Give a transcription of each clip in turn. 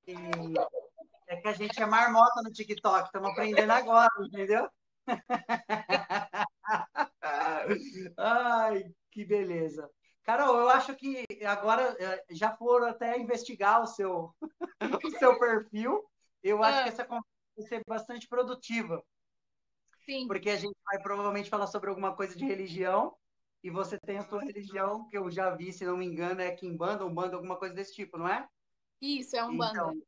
E é que a gente é marmota no TikTok, estamos aprendendo agora, entendeu? Ai, que beleza. Carol, eu acho que agora já foram até investigar o seu perfil. Eu acho que Ah, essa conversa vai ser bastante produtiva, sim, porque a gente vai provavelmente falar sobre alguma coisa de religião, e você tem a sua religião, que eu já vi, se não me engano, é Quimbanda, Umbanda, alguma coisa desse tipo, não é? isso é Umbanda. Então,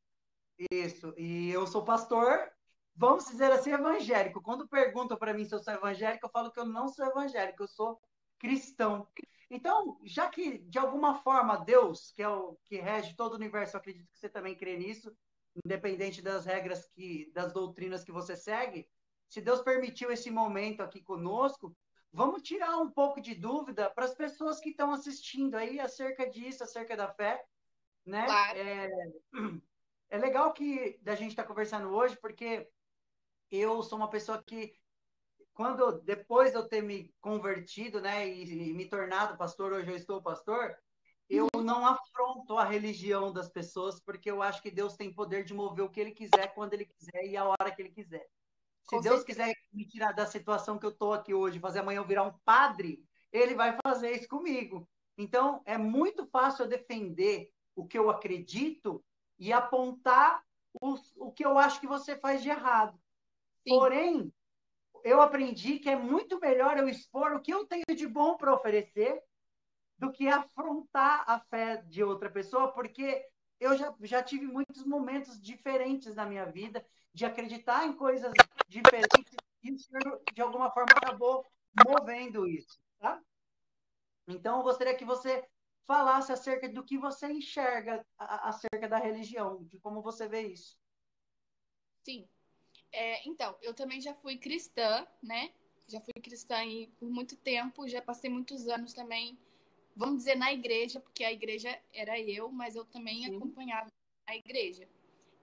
isso. E eu sou pastor, vamos dizer assim, evangélico. Quando perguntam para mim se eu sou evangélico, eu falo que eu não sou evangélico, eu sou cristão. Então, já que de alguma forma Deus, que é o que rege todo o universo, eu acredito que você também crê nisso, independente das regras das doutrinas que você segue, se Deus permitiu esse momento aqui conosco, vamos tirar um pouco de dúvida para as pessoas que estão assistindo aí acerca disso, acerca da fé, né? Claro. É legal que a gente está conversando hoje, porque eu sou uma pessoa que, depois de eu ter me convertido, né, e me tornado pastor, hoje eu estou pastor, eu Uhum, não afronto a religião das pessoas, porque eu acho que Deus tem poder de mover o que ele quiser, quando ele quiser e a hora que ele quiser. Se com Deus certeza. quiser me tirar da situação que eu estou aqui hoje, fazer amanhã eu virar um padre, ele vai fazer isso comigo. Então, é muito fácil eu defender o que eu acredito e apontar o que eu acho que você faz de errado. Sim, Porém, eu aprendi que é muito melhor eu expor o que eu tenho de bom para oferecer do que afrontar a fé de outra pessoa, porque eu já tive muitos momentos diferentes na minha vida de acreditar em coisas diferentes e o Senhor, de alguma forma, acabou movendo isso, tá? Então, eu gostaria que você falasse acerca do que você enxerga acerca da religião, de como você vê isso. sim. Então, eu também já fui cristã, né? Já fui cristã aí por muito tempo, já passei muitos anos também, vamos dizer, na igreja, porque a igreja era eu, mas eu também Sim, acompanhava a igreja.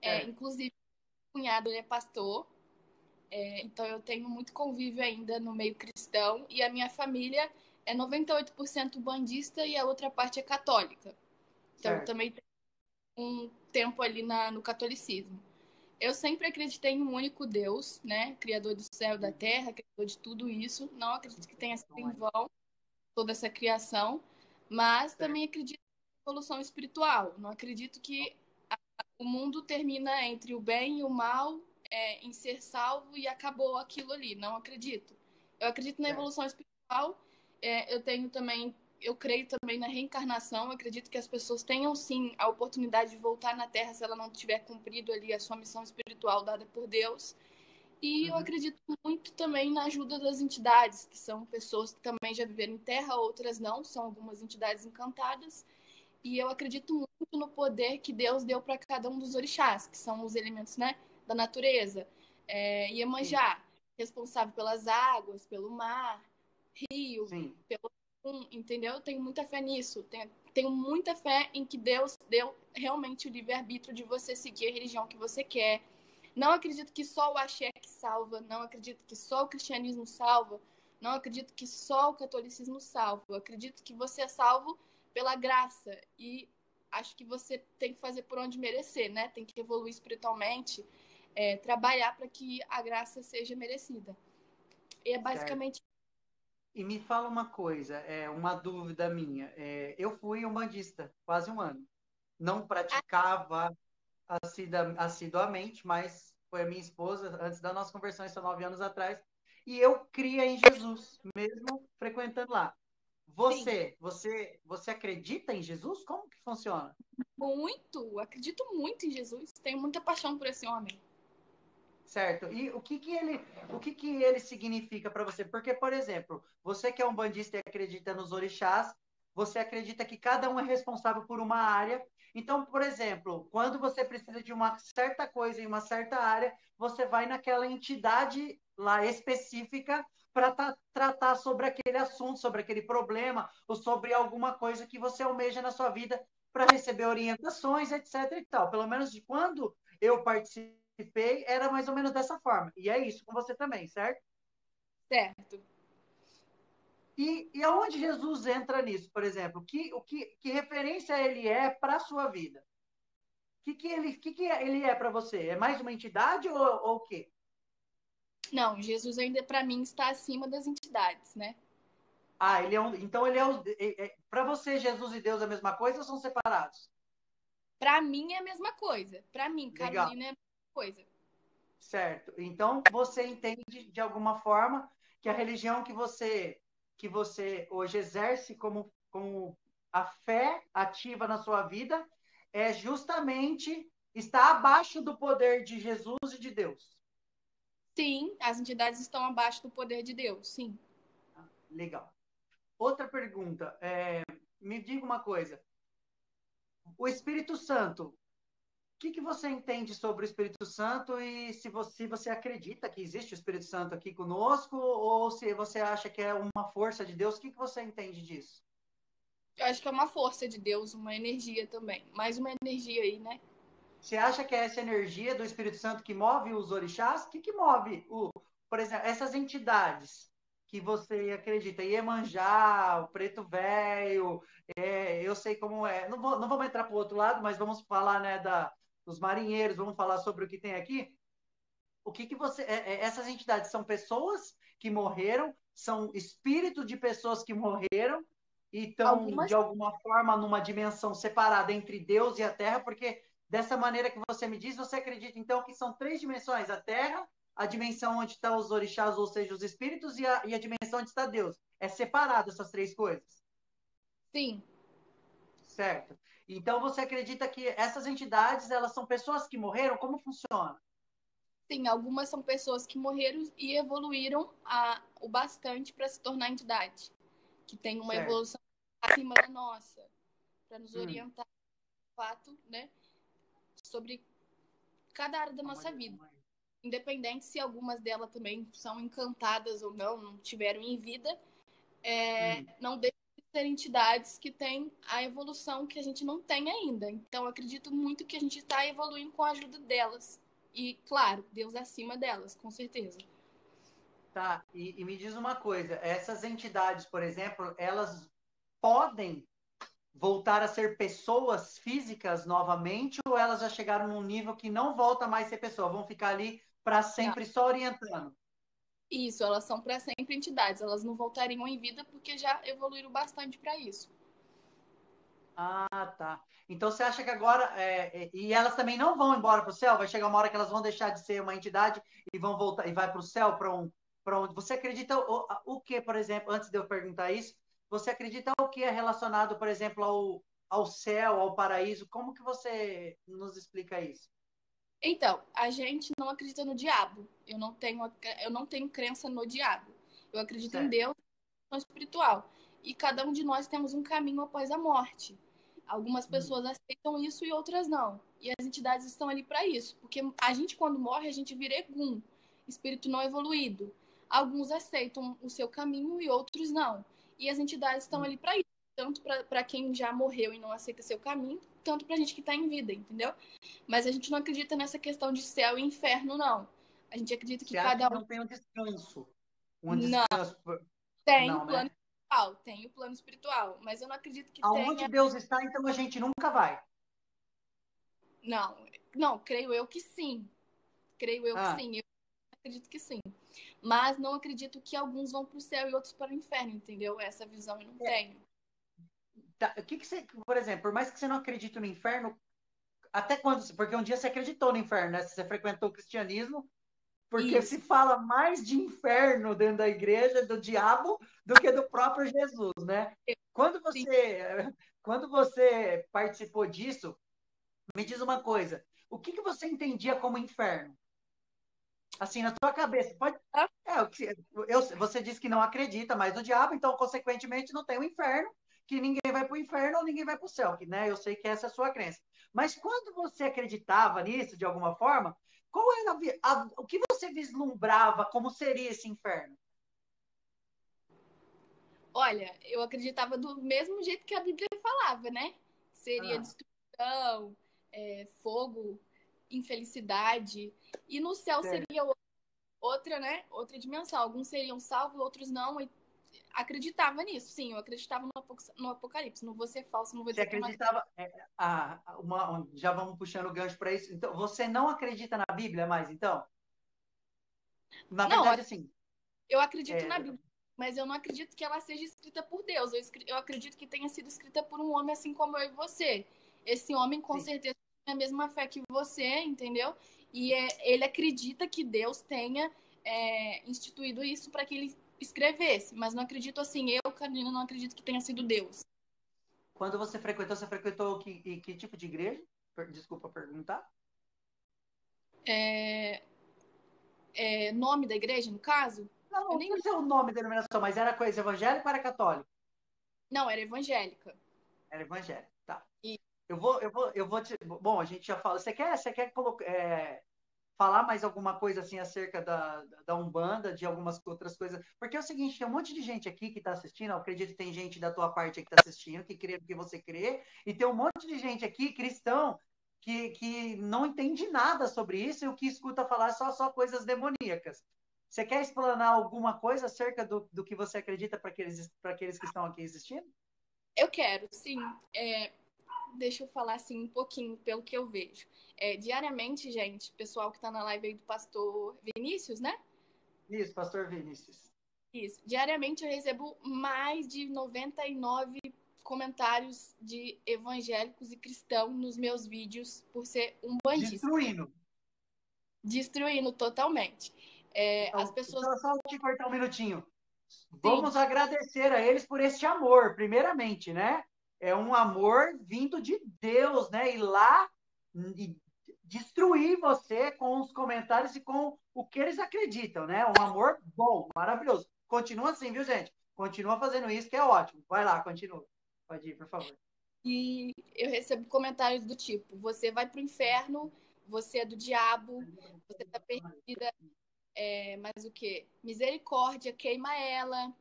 certo, Inclusive, o cunhado é pastor, então eu tenho muito convívio ainda no meio cristão, e a minha família é 98% bandista e a outra parte é católica. Então, eu certo. também tenho um tempo ali no catolicismo. Eu sempre acreditei em um único Deus, né? Criador do céu e da Uhum. terra, criador de tudo isso. Não acredito que tenha sido em vão toda essa criação, mas Certo. também acredito em evolução espiritual. Não acredito que o mundo termina entre o bem e o mal, em ser salvo e acabou aquilo ali. Não acredito. Eu acredito na Certo. evolução espiritual. Eu tenho também, eu creio também na reencarnação. Eu acredito que as pessoas tenham sim a oportunidade de voltar na Terra se ela não tiver cumprido ali a sua missão espiritual dada por Deus. E eu Uhum. acredito muito também na ajuda das entidades, que são pessoas que também já viveram em Terra, outras não, são algumas entidades encantadas. E eu acredito muito no poder que Deus deu para cada um dos orixás, que são os elementos, né, da natureza. Sim, Iemanjá, responsável pelas águas, pelo mar, rio, sim, pelo entendeu? Tenho muita fé nisso. Tenho muita fé em que Deus deu realmente o livre-arbítrio de você seguir a religião que você quer. Não acredito que só o axé que salva, não acredito que só o cristianismo salva, não acredito que só o catolicismo salva. Eu acredito que você é salvo pela graça e acho que você tem que fazer por onde merecer, né? Tem que evoluir espiritualmente, trabalhar para que a graça seja merecida. E é certo. basicamente E me fala uma coisa, uma dúvida minha. Eu fui umbandista quase um ano. Não praticava assiduamente, mas foi a minha esposa, antes da nossa conversão, isso há 9 anos atrás, e eu cria em Jesus, mesmo frequentando lá. sim, Você acredita em Jesus? Como que funciona? muito, acredito muito em Jesus, tenho muita paixão por esse homem. Certo. E o que que ele significa para você? Porque, por exemplo, você que é um bandista e acredita nos orixás, você acredita que cada um é responsável por uma área. Então, por exemplo, quando você precisa de uma certa coisa em uma certa área, você vai naquela entidade lá específica para tratar sobre aquele assunto, sobre aquele problema, ou sobre alguma coisa que você almeja na sua vida para receber orientações, etc. e tal. Pelo menos de quando eu participei, era mais ou menos dessa forma. E é isso com você também, certo? Certo. E aonde Jesus entra nisso, por exemplo? Que referência ele é para a sua vida? ele é para você? É mais uma entidade ou o quê? Não, Jesus ainda, para mim, está acima das entidades, né? Ah, então ele é para você, Jesus e Deus é a mesma coisa ou são separados? Para mim é a mesma coisa. Para mim, Legal, Carolina é a mesma coisa. certo. Então você entende de alguma forma que a religião que você hoje exerce como a fé ativa na sua vida é justamente está abaixo do poder de Jesus e de Deus. Sim, as entidades estão abaixo do poder de Deus, sim. Legal. Outra pergunta, me diga uma coisa. O Espírito Santo, o que você entende sobre o Espírito Santo e se você acredita que existe o Espírito Santo aqui conosco ou se você acha que é uma força de Deus, o que você entende disso? Eu acho que é uma força de Deus, uma energia também. Mais uma energia aí, né? Você acha que é essa energia do Espírito Santo que move os orixás? O que move, por exemplo, essas entidades que você acredita? Iemanjá, o Preto Velho, eu sei como é. Não vamos entrar para o outro lado, mas vamos falar, né, dos marinheiros, vamos falar sobre o que tem aqui. O que você. Essas entidades são pessoas que morreram, são espíritos de pessoas que morreram e estão, de Algumas, alguma forma, numa dimensão separada entre Deus e a Terra, porque dessa maneira que você me diz, você acredita, então, que são três dimensões: a Terra, a dimensão onde estão os orixás, ou seja, os espíritos, e a dimensão onde está Deus. É separado essas três coisas. sim. Certo. Então, você acredita que essas entidades, elas são pessoas que morreram? Como funciona? Sim, algumas são pessoas que morreram e evoluíram o bastante para se tornar entidade, que tem uma Certo. evolução acima da nossa, para nos Hum. orientar, de fato, né, sobre cada área da nossa vida. Calma aí. Independente se algumas delas também são encantadas ou não, não tiveram em vida, não deixam de ser entidades que têm a evolução que a gente não tem ainda. Então, eu acredito muito que a gente está evoluindo com a ajuda delas. E, claro, Deus acima delas, com certeza. Tá, e me diz uma coisa, essas entidades, por exemplo, elas podem voltar a ser pessoas físicas novamente ou elas já chegaram num nível que não volta mais a ser pessoa, vão ficar ali para Não. sempre só orientando? Isso, elas são para sempre entidades. Elas não voltariam em vida porque já evoluíram bastante para isso. Ah, tá. Então você acha que agora, e elas também não vão embora para o céu? Vai chegar uma hora que elas vão deixar de ser uma entidade e vão voltar e vai para o céu para onde? Você acredita o que, por exemplo, antes de eu perguntar isso, você acredita o que é relacionado, por exemplo, ao céu, ao paraíso? Como que você nos explica isso? Então, a gente não acredita no diabo. Eu não tenho crença no diabo. Eu acredito em Certo. Deus, no espiritual. E cada um de nós temos um caminho após a morte. Algumas Hum, pessoas aceitam isso e outras não. E as entidades estão ali para isso. Porque a gente, quando morre, a gente vira egum, espírito não evoluído. Alguns aceitam o seu caminho e outros não. E as entidades estão hum. ali para isso. Tanto para quem já morreu e não aceita seu caminho, tanto para a gente que está em vida, entendeu? Mas a gente não acredita nessa questão de céu e inferno, não. A gente acredita que Você acha cada que um não tem um descanso? Um não descanso? tem o Não, plano né? espiritual, tem o plano espiritual, mas eu não acredito que Aonde tenha. Deus está, então a gente nunca vai. Não, não, creio eu que sim. Creio eu que Ah, sim. Eu acredito que sim. Mas não acredito que alguns vão para o céu e outros para o inferno, entendeu? Essa visão eu não tenho. tá. O que que você, por exemplo, por mais que você não acredite no inferno, até quando? Porque um dia você acreditou no inferno, né? Você frequentou o cristianismo, porque Isso, se fala mais de inferno dentro da igreja, do diabo, do que do próprio Jesus, né? Quando sim. você, quando você participou disso, me diz uma coisa: o que você entendia como inferno? Assim, na tua cabeça, pode. Você disse que não acredita mais no diabo, então, consequentemente, não tem o inferno, que ninguém vai para o inferno ou ninguém vai para o céu, que, né? Eu sei que essa é a sua crença. Mas quando você acreditava nisso, de alguma forma, qual era o que você vislumbrava como seria esse inferno? Olha, eu acreditava do mesmo jeito que a Bíblia falava, né? Seria Ah, destruição, fogo, infelicidade. E no céu certo. seria outra, né? Outra dimensão. Alguns seriam salvos, outros não. acreditava nisso, sim, eu acreditava no Apocalipse. Não vou ser falso, não vou Você dizer que eu não acreditava. Já vamos puxando o gancho para isso. Então, você não acredita na Bíblia mais, então? Na Não, verdade, assim. eu acredito na É, Bíblia, mas eu não acredito que ela seja escrita por Deus. Eu acredito que tenha sido escrita por um homem assim como eu e você. Esse homem, com sim. certeza, tem a mesma fé que você, entendeu? E ele acredita que Deus tenha instituído isso para que ele escrevesse. Mas não acredito assim, eu, Carolina, não acredito que tenha sido Deus. Quando você frequentou que tipo de igreja? Desculpa perguntar. Nome da igreja, no caso? Não, Eu não nem precisa ser o nome da denominação, mas era coisa evangélica ou era católica? Não, era evangélica. Era evangélica, tá. E Eu vou te. Bom, a gente já fala. Você quer colocar, falar mais alguma coisa assim acerca da Umbanda, de algumas outras coisas? Porque é o seguinte, tem um monte de gente aqui que está assistindo, eu acredito que tem gente da tua parte aqui que está assistindo, que crê no que você crê, e tem um monte de gente aqui, cristão, que não entende nada sobre isso e o que escuta falar só coisas demoníacas. Você quer explanar alguma coisa acerca do que você acredita para aqueles que estão aqui assistindo? eu quero, sim. Deixa eu falar assim um pouquinho pelo que eu vejo. Diariamente, gente, pessoal que está na live aí do pastor Vinícius, né? Isso, pastor Vinícius. Isso. Diariamente eu recebo mais de 99 comentários de evangélicos e cristãos nos meus vídeos por ser um bandista. Destruindo. Destruindo totalmente. As pessoas. Só te cortar um minutinho. Sim, Vamos agradecer a eles por este amor, primeiramente, né? É um amor vindo de Deus, né? Ir lá e destruir você com os comentários e com o que eles acreditam, né? Um amor bom, maravilhoso. Continua assim, viu, gente? Continua fazendo isso, que é ótimo. Vai lá, continua. Pode ir, por favor. e eu recebo comentários do tipo: você vai pro inferno, você é do diabo, você tá perdida. Mas o quê? Misericórdia, queima ela,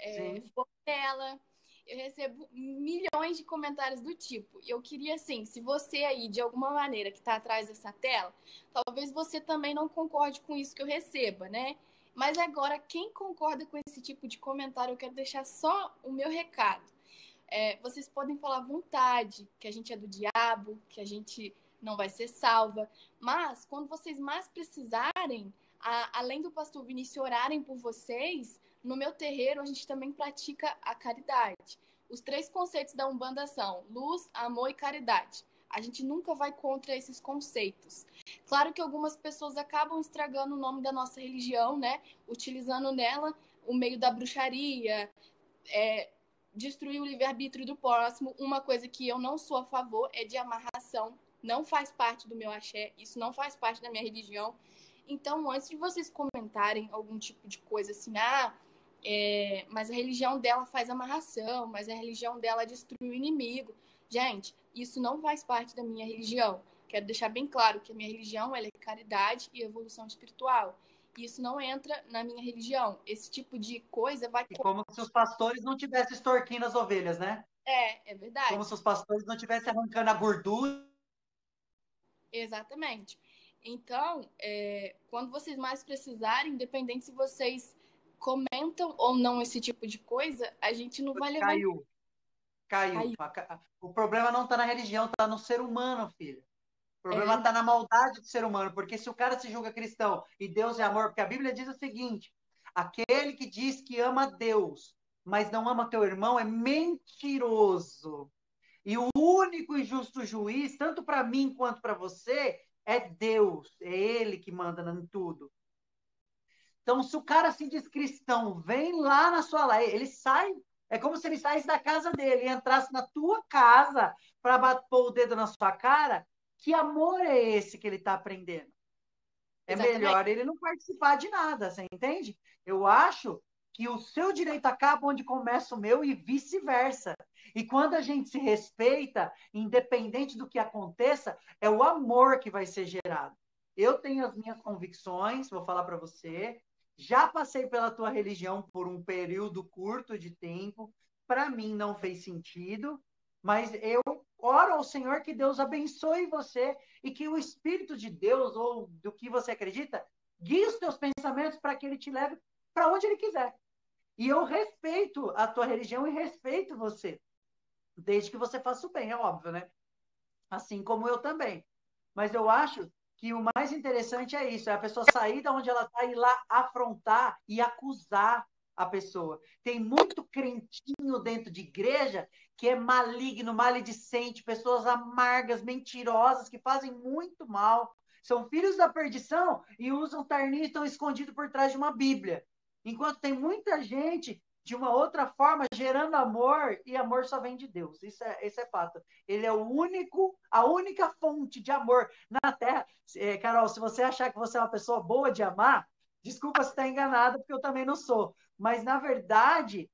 Sim. fogo nela. Eu recebo milhões de comentários do tipo. E eu queria, assim, se você aí, de alguma maneira, que está atrás dessa tela, talvez você também não concorde com isso que eu receba, né? Mas agora, quem concorda com esse tipo de comentário, eu quero deixar só o meu recado. Vocês podem falar à vontade que a gente é do diabo, que a gente não vai ser salva, mas quando vocês mais precisarem, além do pastor Vinícius orarem por vocês, no meu terreiro a gente também pratica a caridade. Os 3 conceitos da Umbanda são luz, amor e caridade. A gente nunca vai contra esses conceitos. Claro que algumas pessoas acabam estragando o nome da nossa religião, né? Utilizando nela o meio da bruxaria, destruir o livre-arbítrio do próximo. Uma coisa que eu não sou a favor é de amarração. Não faz parte do meu axé, isso não faz parte da minha religião. Então, antes de vocês comentarem algum tipo de coisa assim, mas a religião dela faz amarração, mas a religião dela destrui o inimigo. Gente, isso não faz parte da minha religião. Quero deixar bem claro que a minha religião ela é caridade e evolução espiritual. Isso não entra na minha religião. Esse tipo de coisa vai. E como se os pastores não tivessem extorquindo as ovelhas, né? É Como verdade. se os pastores não estivessem arrancando a gordura. Exatamente. Então, quando vocês mais precisarem, independente se vocês comentam ou não esse tipo de coisa, a gente não vai levar em Caiu. Caiu. conta. O problema não está na religião, está no ser humano, filho. O É problema está verdade. na maldade do ser humano, porque se o cara se julga cristão e Deus é amor, porque a Bíblia diz o seguinte: aquele que diz que ama Deus, mas não ama teu irmão, é mentiroso. E o único e justo juiz, tanto para mim quanto para você, é Deus. É Ele que manda em tudo. Então, se o cara se diz cristão, vem lá na sua lei, ele sai, é como se ele saísse da casa dele e entrasse na tua casa para pôr o dedo na sua cara. Que amor é esse que ele está aprendendo? É Exatamente. melhor ele não participar de nada, você entende? Eu acho que o seu direito acaba onde começa o meu e vice-versa. E quando a gente se respeita, independente do que aconteça, é o amor que vai ser gerado. Eu tenho as minhas convicções, vou falar para você. Já passei pela tua religião por um período curto de tempo. Para mim não fez sentido, mas eu oro ao Senhor que Deus abençoe você e que o Espírito de Deus, ou do que você acredita, guie os teus pensamentos para que ele te leve para onde ele quiser. E eu respeito a tua religião e respeito você, desde que você faça o bem, é óbvio, né? Assim como eu também. Mas eu acho que o mais interessante é isso, é a pessoa sair da onde ela está e ir lá afrontar e acusar a pessoa. Tem muito crentinho dentro de igreja que é maligno, maledicente, pessoas amargas, mentirosas, que fazem muito mal. São filhos da perdição e usam terninho e estão escondidos por trás de uma Bíblia. Enquanto tem muita gente de uma outra forma gerando amor, e amor só vem de Deus. Isso é fato. Ele é o único, a única fonte de amor na Terra. Carol, se você achar que você é uma pessoa boa de amar, desculpa se está enganada, porque eu também não sou. Mas, na verdade,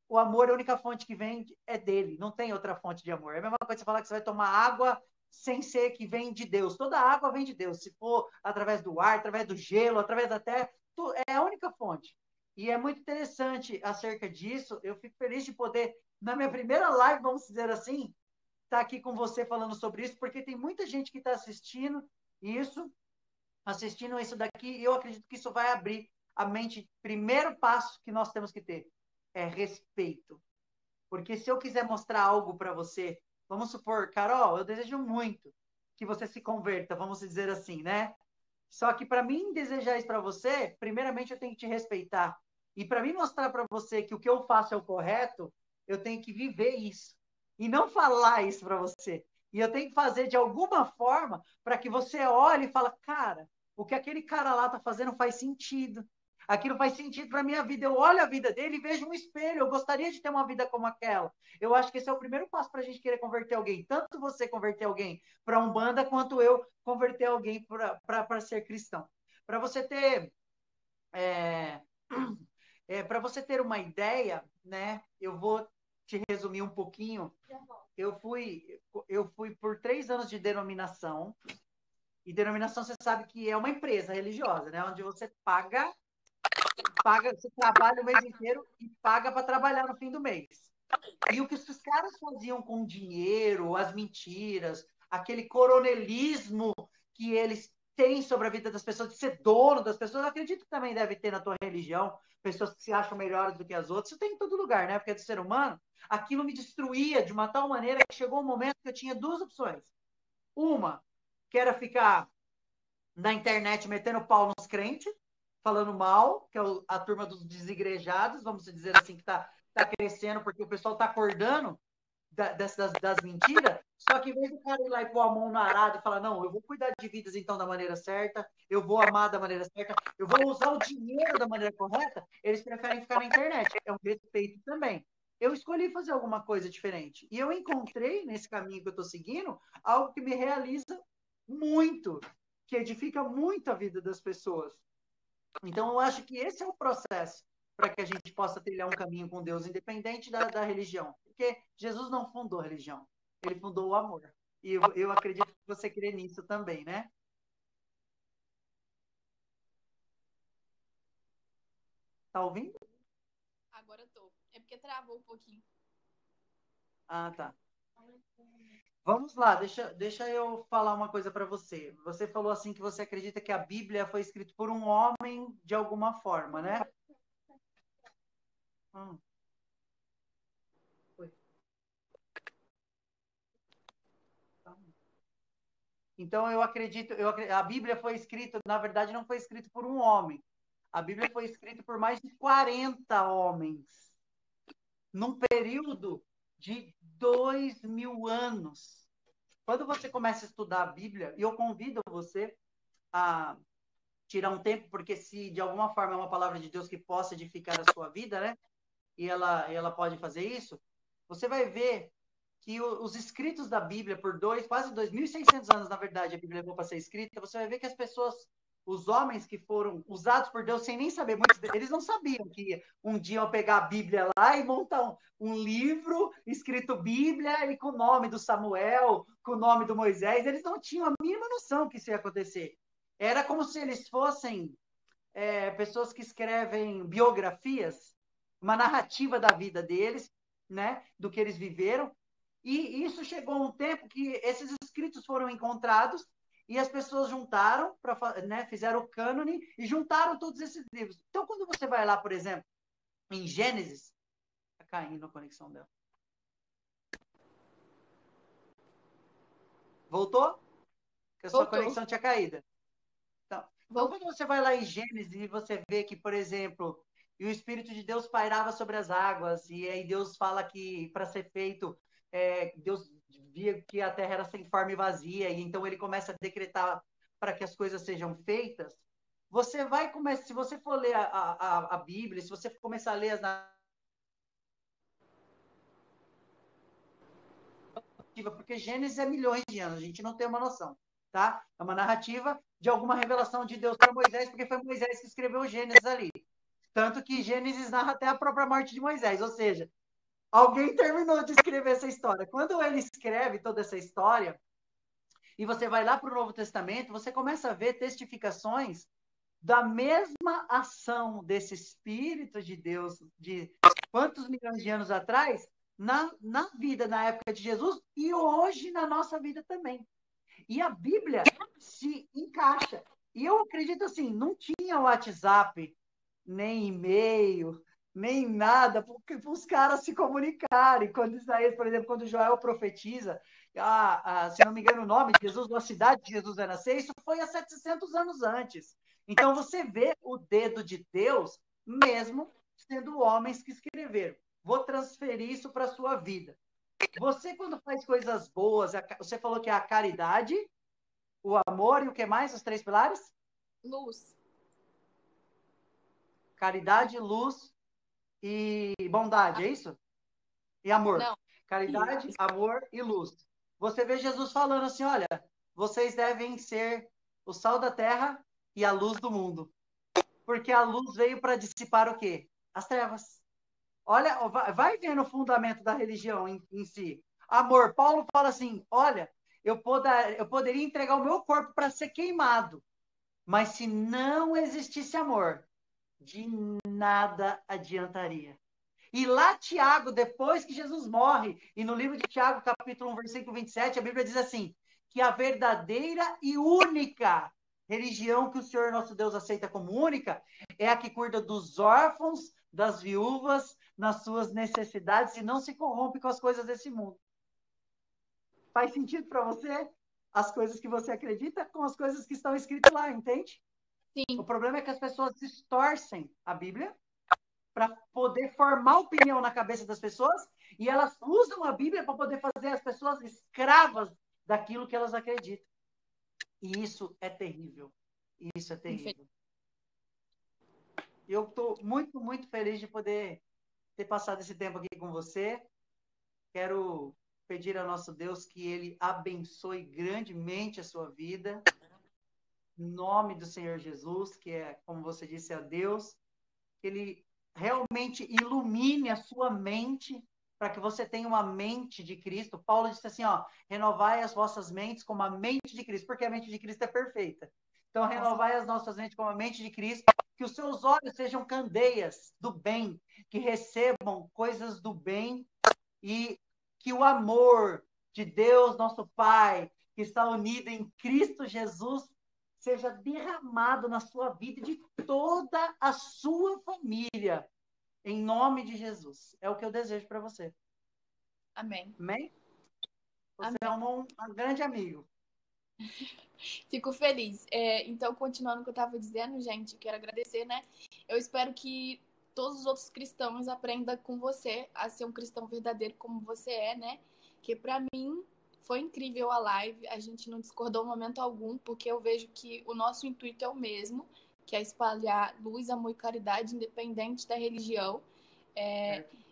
o amor, a única fonte que vem é dele. Não tem outra fonte de amor. É a mesma coisa que você falar que você vai tomar água sem ser que vem de Deus. Toda água vem de Deus. Se for através do ar, através do gelo, através da terra, é a única fonte. E é muito interessante acerca disso. Eu fico feliz de poder, na minha primeira live, vamos dizer assim, estar aqui com você falando sobre isso, porque tem muita gente que está assistindo isso daqui, e eu acredito que isso vai abrir a mente. Primeiro passo que nós temos que ter é respeito. Porque se eu quiser mostrar algo para você, vamos supor, Carol, eu desejo muito que você se converta, vamos dizer assim, né? Só que para mim desejar isso para você, primeiramente eu tenho que te respeitar. E para mim mostrar para você que o que eu faço é o correto, eu tenho que viver isso. E não falar isso para você. E eu tenho que fazer de alguma forma para que você olhe e fale, cara, o que aquele cara lá está fazendo faz sentido. Aquilo faz sentido para a minha vida. Eu olho a vida dele e vejo um espelho. Eu gostaria de ter uma vida como aquela. Eu acho que esse é o primeiro passo para a gente querer converter alguém. Tanto você converter alguém para Umbanda, quanto eu converter alguém para ser cristão. Para você ter para você ter uma ideia, né? Eu vou te resumir um pouquinho. Eu fui eu fui por 3 anos de denominação. E denominação, você sabe que é uma empresa religiosa, né? Onde você paga, você trabalha o mês inteiro e paga para trabalhar no fim do mês. E o que esses caras faziam com o dinheiro, as mentiras, aquele coronelismo que eles têm sobre a vida das pessoas, de ser dono das pessoas, eu acredito que também deve ter na tua religião, pessoas que se acham melhores do que as outras, isso tem em todo lugar, né? Porque é do ser humano, aquilo me destruía de uma tal maneira que chegou um momento que eu tinha duas opções. Uma, que era ficar na internet metendo pau nos crentes, falando mal, que é a turma dos desigrejados, vamos dizer assim, que tá crescendo, porque o pessoal está acordando das mentiras, só que em vez do cara ir lá e pôr a mão na arada e falar, não, eu vou cuidar de vidas então da maneira certa, eu vou amar da maneira certa, eu vou usar o dinheiro da maneira correta, eles preferem ficar na internet. É um respeito também. Eu escolhi fazer alguma coisa diferente. E eu encontrei, nesse caminho que eu estou seguindo, algo que me realiza muito, que edifica muito a vida das pessoas. Então, eu acho que esse é o processo para que a gente possa trilhar um caminho com Deus, independente da religião. Porque Jesus não fundou a religião, ele fundou o amor. E eu acredito que você crê nisso também, né? Tá ouvindo? Agora eu tô. É porque travou um pouquinho. Ah, tá. Vamos lá, deixa eu falar uma coisa para você. Você falou assim que você acredita que a Bíblia foi escrita por um homem de alguma forma, né? Hum, foi. Tá. Então a Bíblia foi escrita, na verdade, não foi escrita por um homem. A Bíblia foi escrita por mais de 40 homens, num período de 2000 anos. Quando você começa a estudar a Bíblia, e eu convido você a tirar um tempo, porque se de alguma forma é uma palavra de Deus que possa edificar a sua vida, né? E ela pode fazer isso, você vai ver que os escritos da Bíblia, por quase 2.600 anos, na verdade, a Bíblia levou para ser escrita, você vai ver que as pessoas, os homens que foram usados por Deus sem nem saber, eles não sabiam que um dia iam pegar a Bíblia lá e montar um livro escrito Bíblia e com o nome do Samuel, com o nome do Moisés, eles não tinham a mínima noção que isso ia acontecer. Era como se eles fossem pessoas que escrevem biografias, uma narrativa da vida deles, né, do que eles viveram, e isso chegou a um tempo que esses escritos foram encontrados e as pessoas juntaram, né, fizeram o cânone e juntaram todos esses livros. Então, quando você vai lá, por exemplo, em Gênesis, tá caindo a conexão dela. Voltou? Porque a sua Voltou. conexão tinha caído. Então, quando você vai lá em Gênesis e você vê que, por exemplo, e o Espírito de Deus pairava sobre as águas, e aí Deus fala que para ser feito, Deus via que a terra era sem forma e vazia, e então ele começa a decretar para que as coisas sejam feitas. Você vai começar, se você for ler a Bíblia, se você começar a ler as narrativas, porque Gênesis é milhões de anos, a gente não tem uma noção, tá? É uma narrativa de alguma revelação de Deus para Moisés, porque foi Moisés que escreveu Gênesis ali. Tanto que Gênesis narra até a própria morte de Moisés, ou seja, alguém terminou de escrever essa história. Quando ele escreve toda essa história, e você vai lá para o Novo Testamento, você começa a ver testificações da mesma ação desse Espírito de Deus de quantos milhões de anos atrás, na vida, na época de Jesus, e hoje na nossa vida também. E a Bíblia se encaixa. E eu acredito assim, não tinha WhatsApp, nem e-mail, nem nada, para os caras se comunicarem. Quando Isaías, por exemplo, quando Joel profetiza, se não me engano o nome de Jesus, a cidade de Jesus vai nascer, isso foi há 700 anos antes. Então você vê o dedo de Deus, mesmo sendo homens que escreveram. Vou transferir isso para a sua vida. Você, quando faz coisas boas, você falou que é a caridade, o amor e o que mais? Os 3 pilares? Luz. Caridade, luz e bondade, é isso? E amor. Não. Caridade, amor e luz. Você vê Jesus falando assim, olha, vocês devem ser o sal da terra e a luz do mundo. Porque a luz veio para dissipar o quê? As trevas. Olha, vai vendo o fundamento da religião em si. Amor, Paulo fala assim, olha, eu poderia entregar o meu corpo para ser queimado, mas se não existisse amor, de nada adiantaria. E lá, Tiago, depois que Jesus morre, e no livro de Tiago, capítulo 1, versículo 27, a Bíblia diz assim, que a verdadeira e única religião que o Senhor nosso Deus aceita como única é a que cuida dos órfãos, das viúvas, nas suas necessidades e não se corrompe com as coisas desse mundo. Faz sentido para você? As coisas que você acredita com as coisas que estão escritas lá, entende? Sim. O problema é que as pessoas distorcem a Bíblia para poder formar opinião na cabeça das pessoas e elas usam a Bíblia para poder fazer as pessoas escravas daquilo que elas acreditam. E isso é terrível. Isso é terrível. Eu estou muito, muito feliz de poder ter passado esse tempo aqui com você. Quero pedir ao nosso Deus que Ele abençoe grandemente a sua vida. Em nome do Senhor Jesus, que é, como você disse, a Deus. Que Ele realmente ilumine a sua mente para que você tenha uma mente de Cristo. Paulo disse assim, ó, renovai as vossas mentes como a mente de Cristo, porque a mente de Cristo é perfeita. Então, renovai as nossas mentes como a mente de Cristo, que os seus olhos sejam candeias do bem, que recebam coisas do bem e que o amor de Deus, nosso Pai, que está unido em Cristo Jesus, seja derramado na sua vida e de toda a sua família. Em nome de Jesus. É o que eu desejo para você. Amém. Amém? Você é Amém. um grande amigo. Fico feliz. Então, continuando o que eu estava dizendo, gente, quero agradecer, né? Eu espero que todos os outros cristãos aprendam com você a ser um cristão verdadeiro como você é, né? Que para mim foi incrível a live. A gente não discordou em momento algum, porque eu vejo que o nosso intuito é o mesmo, que é espalhar luz, amor e caridade, independente da religião.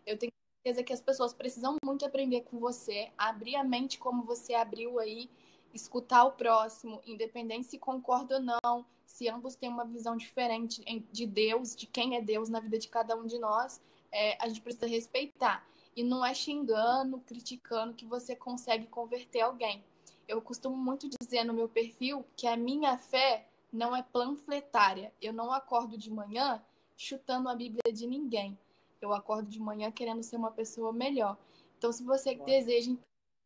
Eu tenho certeza que as pessoas precisam muito aprender com você, abrir a mente como você abriu aí, escutar o próximo, independente se concorda ou não, se ambos têm uma visão diferente de Deus, de quem é Deus na vida de cada um de nós, a gente precisa respeitar. E não é xingando, criticando que você consegue converter alguém. Eu costumo muito dizer no meu perfil que a minha fé não é panfletária. Eu não acordo de manhã chutando a Bíblia de ninguém. Eu acordo de manhã querendo ser uma pessoa melhor. Então, se você deseja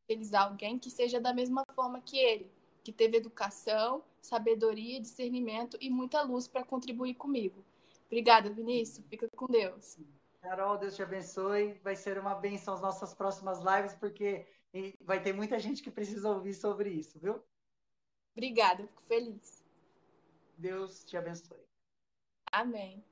evangelizar alguém, que seja da mesma forma que ele, que teve educação, sabedoria, discernimento e muita luz para contribuir comigo. Obrigada, Vinícius. Fica com Deus. Carol, Deus te abençoe. Vai ser uma bênção as nossas próximas lives, porque vai ter muita gente que precisa ouvir sobre isso, viu? Obrigada, fico feliz. Deus te abençoe. Amém.